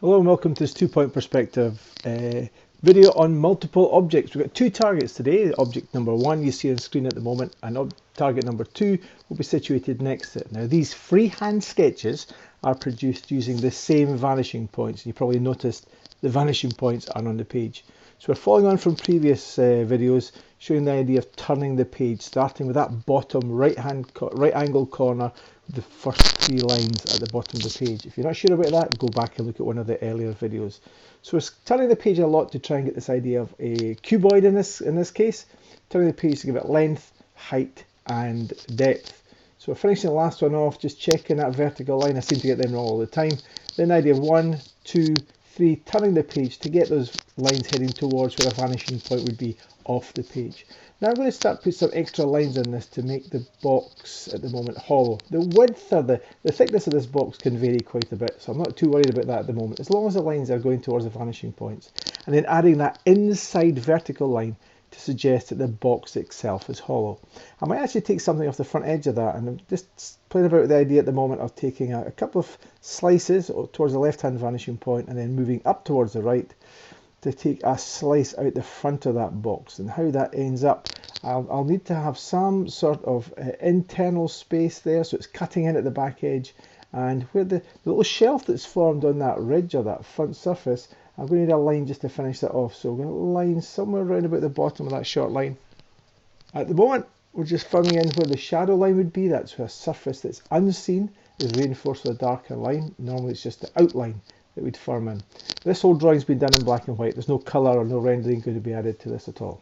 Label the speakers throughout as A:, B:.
A: Hello and welcome to this two-point perspective video on multiple objects. We've got two targets today. Object number one you see on the screen at the moment, and target number two will be situated next to it. Now these freehand sketches are produced using the same vanishing points. You probably noticed the vanishing points are on the page. So we're following on from previous videos showing the idea of turning the page, starting with that bottom right angle corner with the first three lines at the bottom of the page. If you're not sure about that, go back and look at one of the earlier videos. So we're turning the page a lot to try and get this idea of a cuboid in this case, turning the page to give it length, height and depth. So we're finishing the last one off, just checking that vertical line. I seem to get them wrong all the time. Then the idea of 1, 2, 3, turning the page to get those lines heading towards where a vanishing point would be off the page. Now I'm going to start putting some extra lines in this to make the box at the moment hollow. The width or the thickness of this box can vary quite a bit, so I'm not too worried about that at the moment, as long as the lines are going towards the vanishing points. And then adding that inside vertical line to suggest that the box itself is hollow. I might actually take something off the front edge of that, and I'm just playing about with the idea at the moment of taking a couple of slices towards the left hand vanishing point and then moving up towards the right to take a slice out the front of that box. And how that ends up, I'll need to have some sort of internal space there, so it's cutting in at the back edge, and where the little shelf that's formed on that ridge or that front surface, I'm going to need a line just to finish that off. So we're going to line somewhere around about the bottom of that short line. At the moment, we're just firming in where the shadow line would be. That's where a surface that's unseen is reinforced with a darker line. Normally it's just the outline that we'd firm in. This whole drawing's been done in black and white. There's no colour or no rendering going to be added to this at all.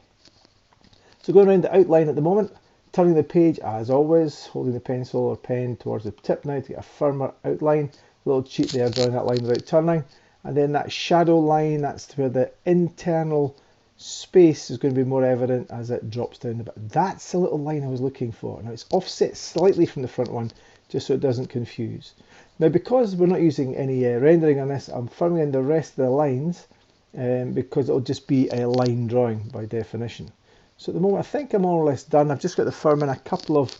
A: So going around the outline at the moment, turning the page as always, holding the pencil or pen towards the tip now to get a firmer outline. A little cheat there, drawing that line without turning. And then that shadow line, that's where the internal space is going to be more evident as it drops down a bit. That's the little line I was looking for. Now it's offset slightly from the front one, just so it doesn't confuse. Now because we're not using any rendering on this, I'm firming in the rest of the lines because it'll just be a line drawing by definition. So at the moment I think I'm more or less done. I've just got to firm in a couple of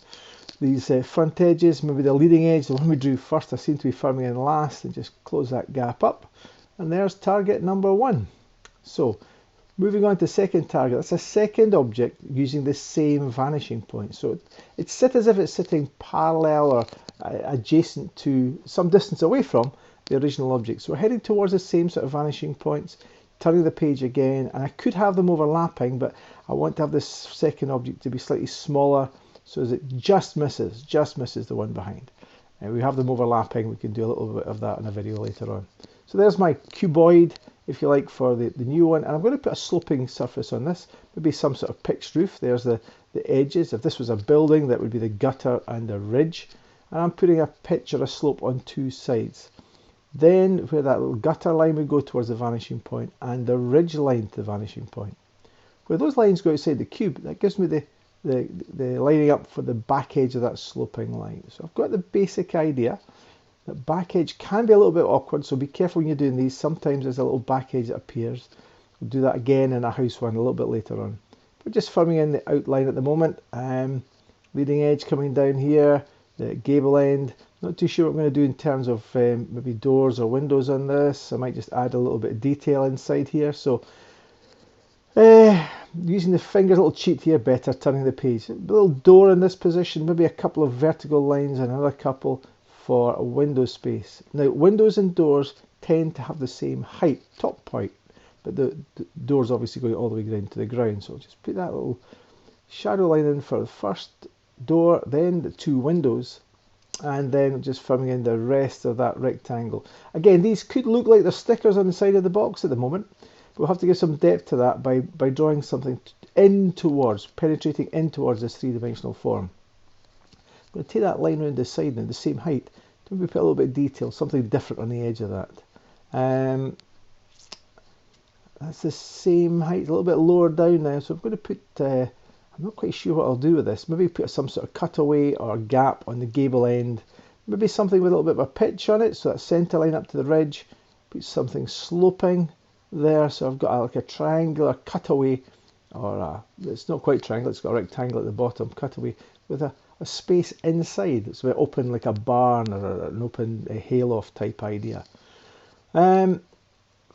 A: these front edges, maybe the leading edge, the one we drew first, I seem to be firming in last, and just close that gap up. And there's target number one. So moving on to second target, that's a second object using the same vanishing point. So it's set as if it's sitting parallel or adjacent to some distance away from the original object. So we're heading towards the same sort of vanishing points, turning the page again, and I could have them overlapping, but I want to have this second object to be slightly smaller so as it just misses the one behind. And we have them overlapping. We can do a little bit of that in a video later on. So there's my cuboid, if you like, for the new one. And I'm going to put a sloping surface on this, maybe some sort of pitched roof. There's the edges. If this was a building, that would be the gutter and the ridge. And I'm putting a pitch or a slope on two sides. Then where that little gutter line would go towards the vanishing point and the ridge line to the vanishing point. Where those lines go outside the cube, that gives me the lining up for the back edge of that sloping line. So I've got the basic idea. That back edge can be a little bit awkward, so be careful when you're doing these. Sometimes there's a little back edge that appears. We'll do that again in a house one a little bit later on. We're just firming in the outline at the moment. Leading edge coming down here, the gable end. Not too sure what I'm going to do in terms of maybe doors or windows on this. I might just add a little bit of detail inside here. So using the fingers, a little cheat here, better turning the page. A little door in this position, maybe a couple of vertical lines, another couple for a window space. Now windows and doors tend to have the same height, top point, but the door's obviously going all the way down to the ground. So I'll just put that little shadow line in for the first door, then the two windows, and then just firming in the rest of that rectangle. Again, these could look like they're stickers on the side of the box at the moment. We'll have to give some depth to that by drawing something in towards, penetrating in towards this three-dimensional form. I'm going to take that line around the side now, the same height, to maybe put a little bit of detail, something different on the edge of that. That's the same height, a little bit lower down now, so I'm going to put, I'm not quite sure what I'll do with this, maybe put some sort of cutaway or gap on the gable end, maybe something with a little bit of a pitch on it, so that centre line up to the ridge, put something sloping there, so I've got like a triangular cutaway, or it's not quite triangle, it's got a rectangle at the bottom, cutaway with a space inside. It's open like a barn or an open hayloft type idea.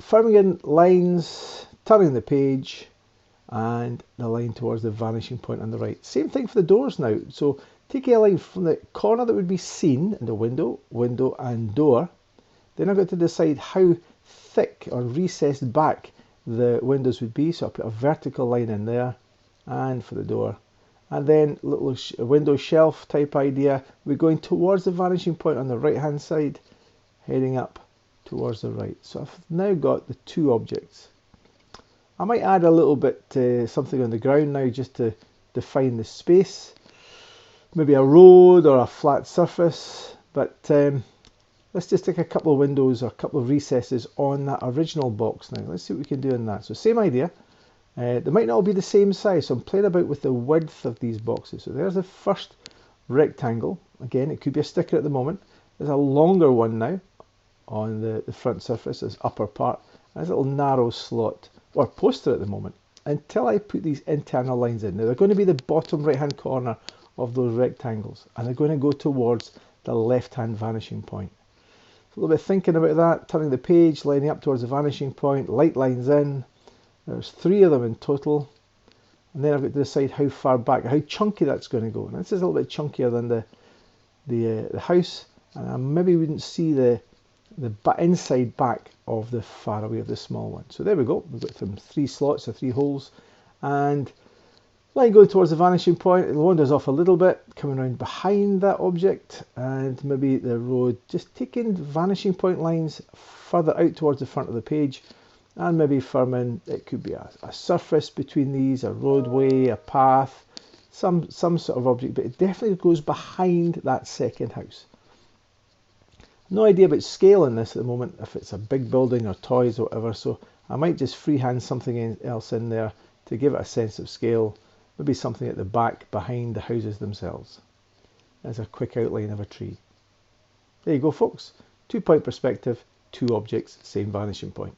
A: firming in lines, turning the page, and the line towards the vanishing point on the right. Same thing for the doors now. So taking a line from the corner that would be seen in the window, window and door. Then I've got to decide how thick or recessed back the windows would be. So I'll put a vertical line in there and for the door. And then a little window shelf type idea. We're going towards the vanishing point on the right hand side, heading up towards the right. So I've now got the two objects. I might add a little bit something on the ground now just to define the space. Maybe a road or a flat surface, but let's just take a couple of windows or a couple of recesses on that original box now. Let's see what we can do in that. So same idea. They might not all be the same size, so I'm playing about with the width of these boxes. So there's the first rectangle. Again, it could be a sticker at the moment. There's a longer one now on the front surface, this upper part. There's a little narrow slot or poster at the moment until I put these internal lines in. Now they're going to be the bottom right hand corner of those rectangles and they're going to go towards the left hand vanishing point. So a little bit thinking about that, turning the page, lining up towards the vanishing point, light lines in. There's 3 of them in total. And then I've got to decide how far back, how chunky that's going to go. Now this is a little bit chunkier than the house, and I maybe wouldn't see the inside back of the far away of the small one. So there we go. We've got from 3 slots or 3 holes, and line going towards the vanishing point. It wanders off a little bit, coming around behind that object, and maybe the road, just taking vanishing point lines further out towards the front of the page, and maybe firming. It could be a surface between these, a roadway, a path, some sort of object, but it definitely goes behind that second house. No idea about scale in this at the moment, if it's a big building or toys or whatever, so I might just freehand something else in there to give it a sense of scale. Maybe something at the back behind the houses themselves. As a quick outline of a tree. There you go folks, 2-point perspective, 2 objects, same vanishing point.